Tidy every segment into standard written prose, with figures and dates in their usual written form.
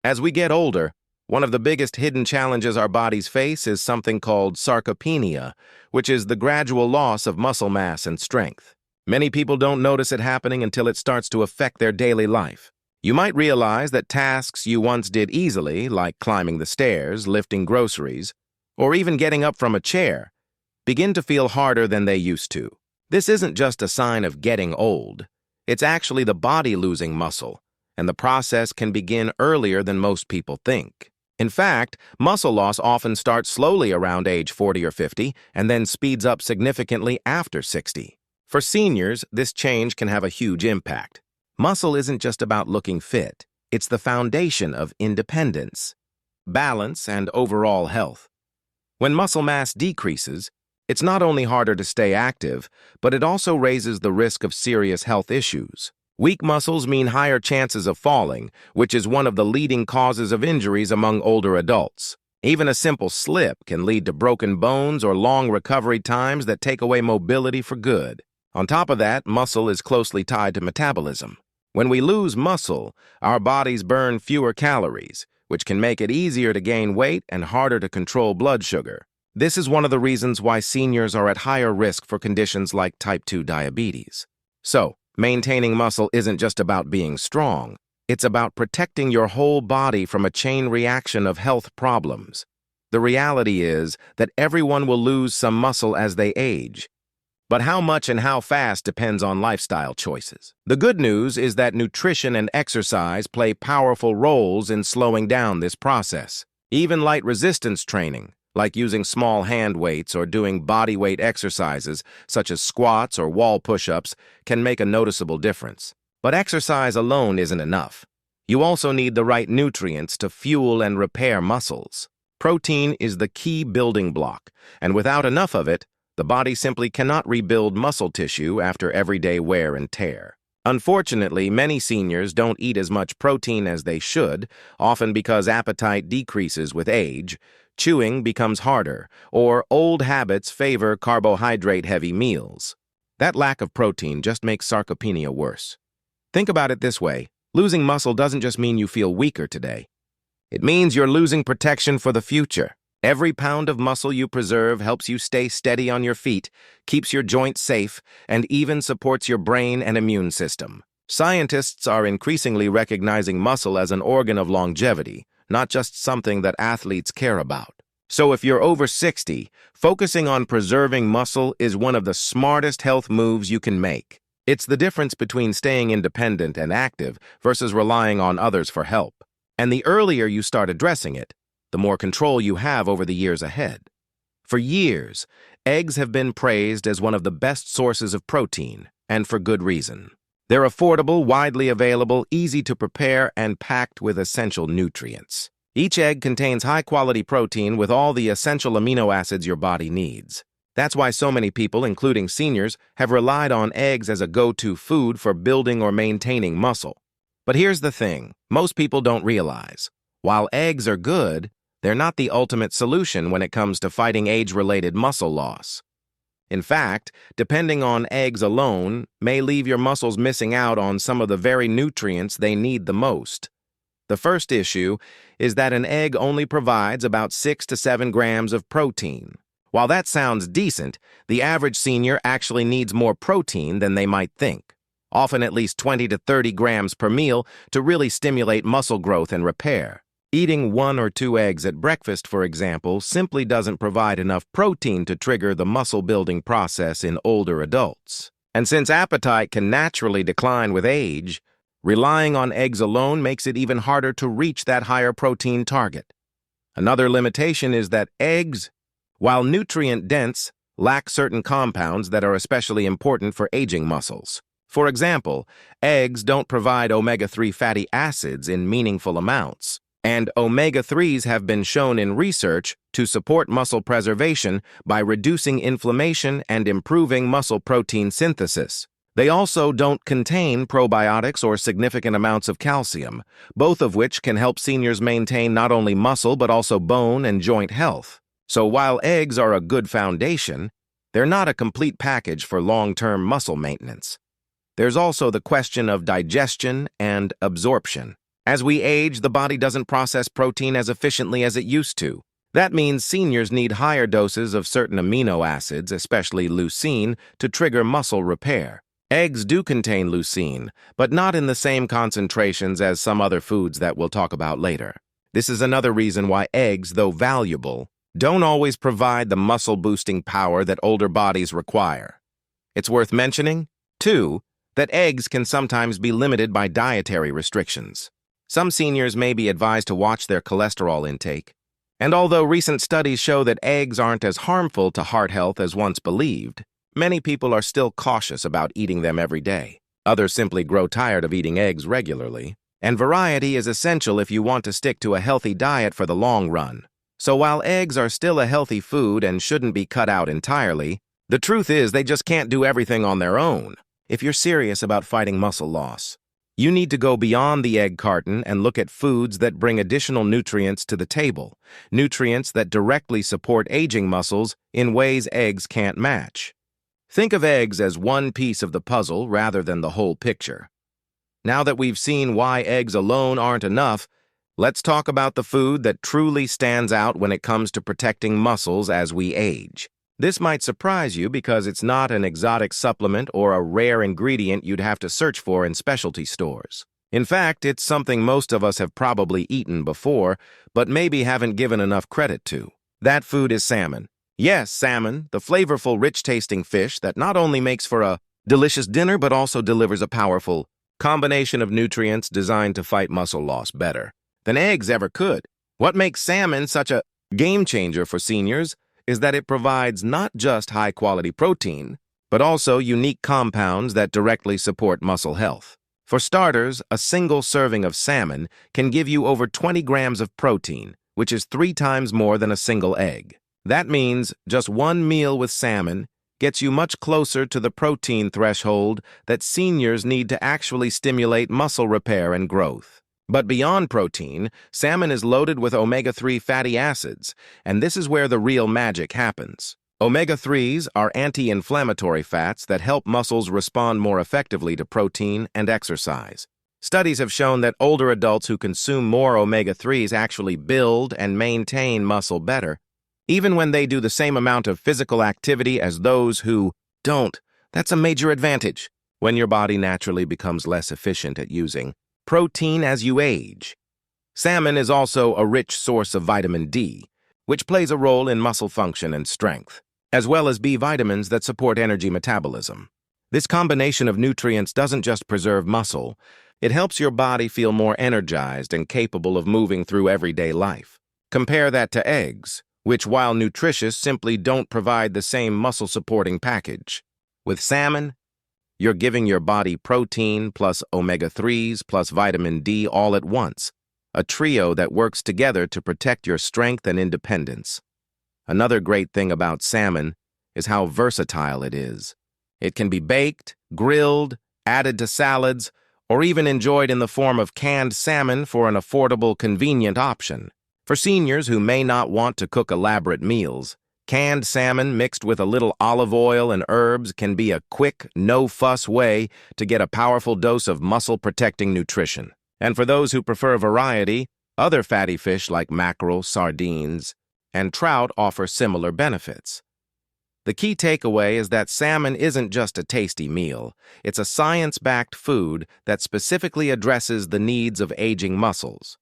As we get older, one of the biggest hidden challenges our bodies face is something called sarcopenia, which is the gradual loss of muscle mass and strength. Many people don't notice it happening until it starts to affect their daily life. You might realize that tasks you once did easily, like climbing the stairs, lifting groceries, or even getting up from a chair, begin to feel harder than they used to. This isn't just a sign of getting old. It's actually the body losing muscle, and the process can begin earlier than most people think. In fact, muscle loss often starts slowly around age 40 or 50 and then speeds up significantly after 60. For seniors, this change can have a huge impact. Muscle isn't just about looking fit. It's the foundation of independence, balance, and overall health. When muscle mass decreases, it's not only harder to stay active, but it also raises the risk of serious health issues. Weak muscles mean higher chances of falling, which is one of the leading causes of injuries among older adults. Even a simple slip can lead to broken bones or long recovery times that take away mobility for good. On top of that, muscle is closely tied to metabolism. When we lose muscle, our bodies burn fewer calories, which can make it easier to gain weight and harder to control blood sugar. This is one of the reasons why seniors are at higher risk for conditions like type 2 diabetes. So, maintaining muscle isn't just about being strong. It's about protecting your whole body from a chain reaction of health problems. The reality is that everyone will lose some muscle as they age. But how much and how fast depends on lifestyle choices. The good news is that nutrition and exercise play powerful roles in slowing down this process. Even light resistance training, like using small hand weights or doing body weight exercises such as squats or wall push-ups, can make a noticeable difference. But exercise alone isn't enough. You also need the right nutrients to fuel and repair muscles. Protein is the key building block, and without enough of it, the body simply cannot rebuild muscle tissue after everyday wear and tear. Unfortunately, many seniors don't eat as much protein as they should, often because appetite decreases with age, chewing becomes harder, or old habits favor carbohydrate-heavy meals. That lack of protein just makes sarcopenia worse. Think about it this way: losing muscle doesn't just mean you feel weaker today. It means you're losing protection for the future. Every pound of muscle you preserve helps you stay steady on your feet, keeps your joints safe, and even supports your brain and immune system. Scientists are increasingly recognizing muscle as an organ of longevity, not just something that athletes care about. So if you're over 60, focusing on preserving muscle is one of the smartest health moves you can make. It's the difference between staying independent and active versus relying on others for help. And the earlier you start addressing it, the more control you have over the years ahead. For years, eggs have been praised as one of the best sources of protein, and for good reason. They're affordable, widely available, easy to prepare, and packed with essential nutrients. Each egg contains high-quality protein with all the essential amino acids your body needs. That's why so many people, including seniors, have relied on eggs as a go-to food for building or maintaining muscle. But here's the thing: most people don't realize. While eggs are good, they're not the ultimate solution when it comes to fighting age-related muscle loss. In fact, depending on eggs alone may leave your muscles missing out on some of the very nutrients they need the most. The first issue is that an egg only provides about 6 to 7 grams of protein. While that sounds decent, the average senior actually needs more protein than they might think, often at least 20 to 30 grams per meal to really stimulate muscle growth and repair. Eating 1 or 2 eggs at breakfast, for example, simply doesn't provide enough protein to trigger the muscle-building process in older adults. And since appetite can naturally decline with age, relying on eggs alone makes it even harder to reach that higher protein target. Another limitation is that eggs, while nutrient-dense, lack certain compounds that are especially important for aging muscles. For example, eggs don't provide omega-3 fatty acids in meaningful amounts. And omega-3s have been shown in research to support muscle preservation by reducing inflammation and improving muscle protein synthesis. They also don't contain probiotics or significant amounts of calcium, both of which can help seniors maintain not only muscle but also bone and joint health. So while eggs are a good foundation, they're not a complete package for long-term muscle maintenance. There's also the question of digestion and absorption. As we age, the body doesn't process protein as efficiently as it used to. That means seniors need higher doses of certain amino acids, especially leucine, to trigger muscle repair. Eggs do contain leucine, but not in the same concentrations as some other foods that we'll talk about later. This is another reason why eggs, though valuable, don't always provide the muscle-boosting power that older bodies require. It's worth mentioning, too, that eggs can sometimes be limited by dietary restrictions. Some seniors may be advised to watch their cholesterol intake, and although recent studies show that eggs aren't as harmful to heart health as once believed, many people are still cautious about eating them every day. Others simply grow tired of eating eggs regularly, and variety is essential if you want to stick to a healthy diet for the long run. So while eggs are still a healthy food and shouldn't be cut out entirely, the truth is they just can't do everything on their own. If you're serious about fighting muscle loss, you need to go beyond the egg carton and look at foods that bring additional nutrients to the table, nutrients that directly support aging muscles in ways eggs can't match. Think of eggs as one piece of the puzzle rather than the whole picture. Now that we've seen why eggs alone aren't enough, let's talk about the food that truly stands out when it comes to protecting muscles as we age. This might surprise you because it's not an exotic supplement or a rare ingredient you'd have to search for in specialty stores. In fact, it's something most of us have probably eaten before, but maybe haven't given enough credit to. That food is salmon. Yes, salmon, the flavorful, rich-tasting fish that not only makes for a delicious dinner but also delivers a powerful combination of nutrients designed to fight muscle loss better than eggs ever could. What makes salmon such a game changer for seniors is that it provides not just high-quality protein, but also unique compounds that directly support muscle health. For starters, a single serving of salmon can give you over 20 grams of protein, which is 3 times more than a single egg. That means just one meal with salmon gets you much closer to the protein threshold that seniors need to actually stimulate muscle repair and growth. But beyond protein, salmon is loaded with omega-3 fatty acids, and this is where the real magic happens. Omega-3s are anti-inflammatory fats that help muscles respond more effectively to protein and exercise. Studies have shown that older adults who consume more omega-3s actually build and maintain muscle better, even when they do the same amount of physical activity as those who don't. That's a major advantage when your body naturally becomes less efficient at using protein as you age. Salmon is also a rich source of vitamin D, which plays a role in muscle function and strength, as well as B vitamins that support energy metabolism. This combination of nutrients doesn't just preserve muscle, it helps your body feel more energized and capable of moving through everyday life. Compare that to eggs, which, while nutritious, simply don't provide the same muscle-supporting package. With salmon, you're giving your body protein plus omega-3s plus vitamin D all at once, a trio that works together to protect your strength and independence. Another great thing about salmon is how versatile it is. It can be baked, grilled, added to salads, or even enjoyed in the form of canned salmon for an affordable, convenient option. For seniors who may not want to cook elaborate meals, canned salmon mixed with a little olive oil and herbs can be a quick, no-fuss way to get a powerful dose of muscle-protecting nutrition. And for those who prefer variety, other fatty fish like mackerel, sardines, and trout offer similar benefits. The key takeaway is that salmon isn't just a tasty meal. It's a science-backed food that specifically addresses the needs of aging muscles.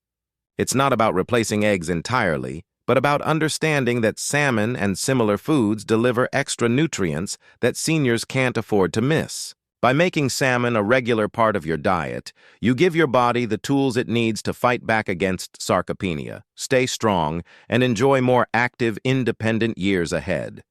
It's not about replacing eggs entirely, but about understanding that salmon and similar foods deliver extra nutrients that seniors can't afford to miss. By making salmon a regular part of your diet, you give your body the tools it needs to fight back against sarcopenia, stay strong, and enjoy more active, independent years ahead.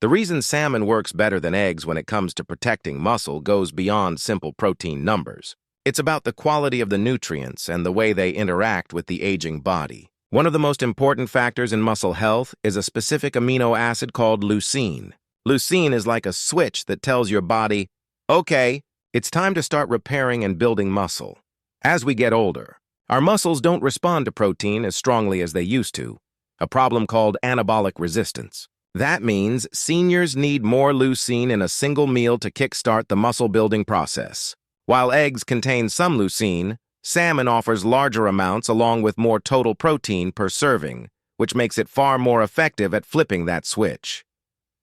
The reason salmon works better than eggs when it comes to protecting muscle goes beyond simple protein numbers. It's about the quality of the nutrients and the way they interact with the aging body. One of the most important factors in muscle health is a specific amino acid called leucine. Leucine is like a switch that tells your body, okay, it's time to start repairing and building muscle. As we get older, our muscles don't respond to protein as strongly as they used to, a problem called anabolic resistance. That means seniors need more leucine in a single meal to kickstart the muscle-building process. While eggs contain some leucine, Salmon offers larger amounts along with more total protein per serving, which makes it far more effective at flipping that switch.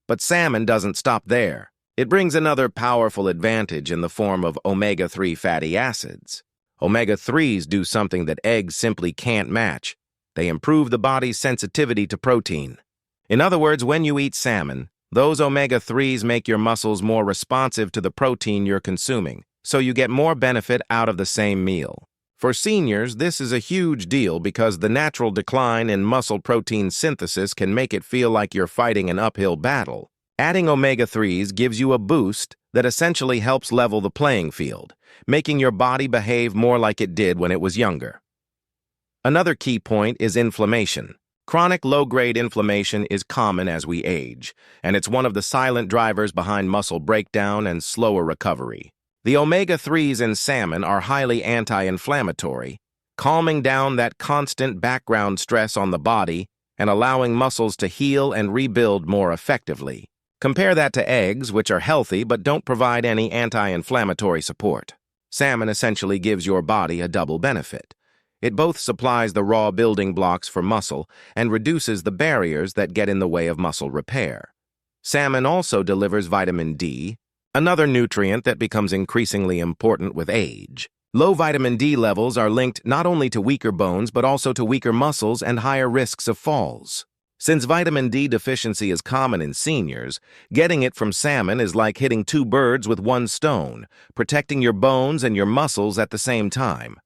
But salmon doesn't stop there. It brings another powerful advantage in the form of omega-3 fatty acids. Omega-3s do something that eggs simply can't match. They improve the body's sensitivity to protein. In other words, when you eat salmon, those omega-3s make your muscles more responsive to the protein you're consuming, so you get more benefit out of the same meal. For seniors, this is a huge deal because the natural decline in muscle protein synthesis can make it feel like you're fighting an uphill battle. Adding omega-3s gives you a boost that essentially helps level the playing field, making your body behave more like it did when it was younger. Another key point is inflammation. Chronic low-grade inflammation is common as we age, and it's one of the silent drivers behind muscle breakdown and slower recovery. The omega-3s in salmon are highly anti-inflammatory, calming down that constant background stress on the body and allowing muscles to heal and rebuild more effectively. Compare that to eggs, which are healthy but don't provide any anti-inflammatory support. Salmon essentially gives your body a double benefit. It both supplies the raw building blocks for muscle and reduces the barriers that get in the way of muscle repair. Salmon also delivers vitamin D, another nutrient that becomes increasingly important with age. Low vitamin D levels are linked not only to weaker bones but also to weaker muscles and higher risks of falls. Since vitamin D deficiency is common in seniors, getting it from salmon is like hitting two birds with one stone, protecting your bones and your muscles at the same time.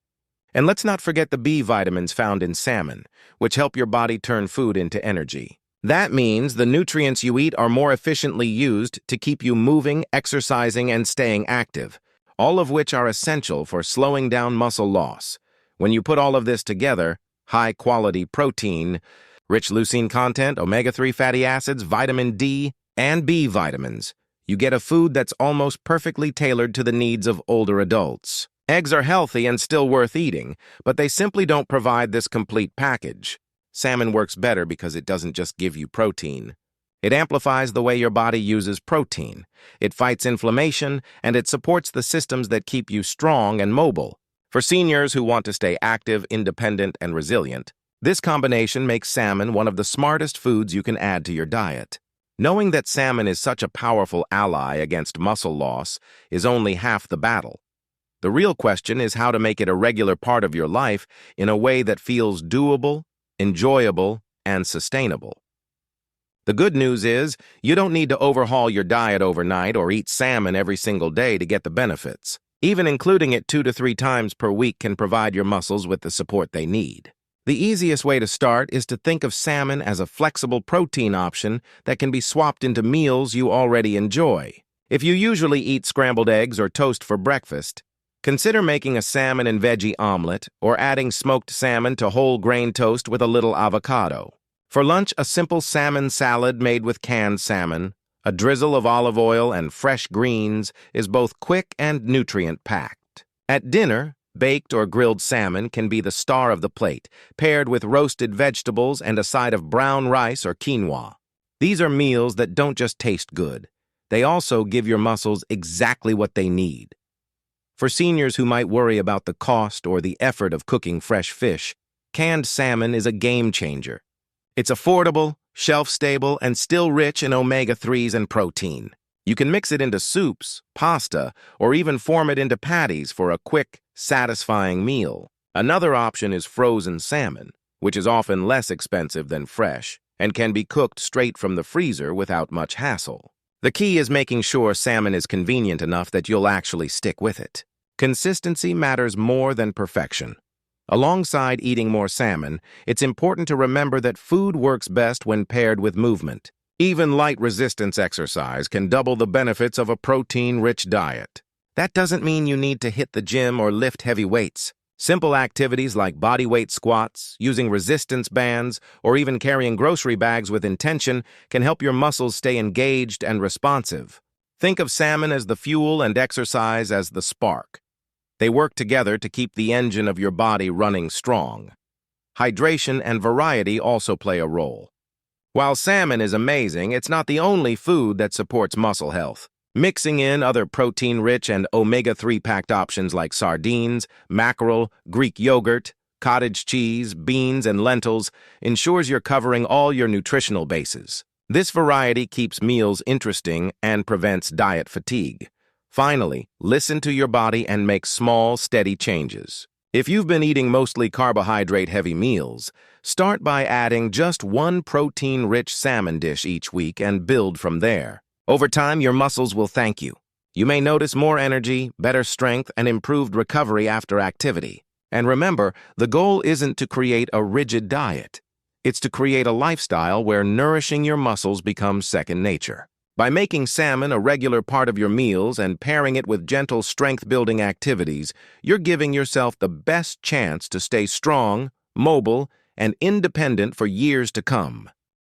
And let's not forget the B vitamins found in salmon, which help your body turn food into energy. That means the nutrients you eat are more efficiently used to keep you moving, exercising, and staying active, all of which are essential for slowing down muscle loss. When you put all of this together, high-quality protein, rich leucine content, omega-3 fatty acids, vitamin D, and B vitamins, you get a food that's almost perfectly tailored to the needs of older adults. Eggs are healthy and still worth eating, but they simply don't provide this complete package. Salmon works better because it doesn't just give you protein. It amplifies the way your body uses protein. It fights inflammation, and it supports the systems that keep you strong and mobile. For seniors who want to stay active, independent, and resilient, this combination makes salmon one of the smartest foods you can add to your diet. Knowing that salmon is such a powerful ally against muscle loss is only half the battle. The real question is how to make it a regular part of your life in a way that feels doable, enjoyable, and sustainable. The good news is you don't need to overhaul your diet overnight or eat salmon every single day to get the benefits. Even including it 2 to 3 times per week can provide your muscles with the support they need. The easiest way to start is to think of salmon as a flexible protein option that can be swapped into meals you already enjoy. If you usually eat scrambled eggs or toast for breakfast, consider making a salmon and veggie omelet or adding smoked salmon to whole grain toast with a little avocado. For lunch, a simple salmon salad made with canned salmon, a drizzle of olive oil, and fresh greens is both quick and nutrient-packed. At dinner, baked or grilled salmon can be the star of the plate, paired with roasted vegetables and a side of brown rice or quinoa. These are meals that don't just taste good. They also give your muscles exactly what they need. For seniors who might worry about the cost or the effort of cooking fresh fish, canned salmon is a game changer. It's affordable, shelf-stable, and still rich in omega-3s and protein. You can mix it into soups, pasta, or even form it into patties for a quick, satisfying meal. Another option is frozen salmon, which is often less expensive than fresh and can be cooked straight from the freezer without much hassle. The key is making sure salmon is convenient enough that you'll actually stick with it. Consistency matters more than perfection. Alongside eating more salmon, it's important to remember that food works best when paired with movement. Even light resistance exercise can double the benefits of a protein-rich diet. That doesn't mean you need to hit the gym or lift heavy weights. Simple activities like bodyweight squats, using resistance bands, or even carrying grocery bags with intention can help your muscles stay engaged and responsive. Think of salmon as the fuel and exercise as the spark. They work together to keep the engine of your body running strong. Hydration and variety also play a role. While salmon is amazing, it's not the only food that supports muscle health. Mixing in other protein-rich and omega-3 packed options like sardines, mackerel, Greek yogurt, cottage cheese, beans, and lentils ensures you're covering all your nutritional bases. This variety keeps meals interesting and prevents diet fatigue. Finally, listen to your body and make small, steady changes. If you've been eating mostly carbohydrate-heavy meals, start by adding just one protein-rich salmon dish each week and build from there. Over time, your muscles will thank you. You may notice more energy, better strength, and improved recovery after activity. And remember, the goal isn't to create a rigid diet. It's to create a lifestyle where nourishing your muscles becomes second nature. By making salmon a regular part of your meals and pairing it with gentle strength-building activities, you're giving yourself the best chance to stay strong, mobile, and independent for years to come.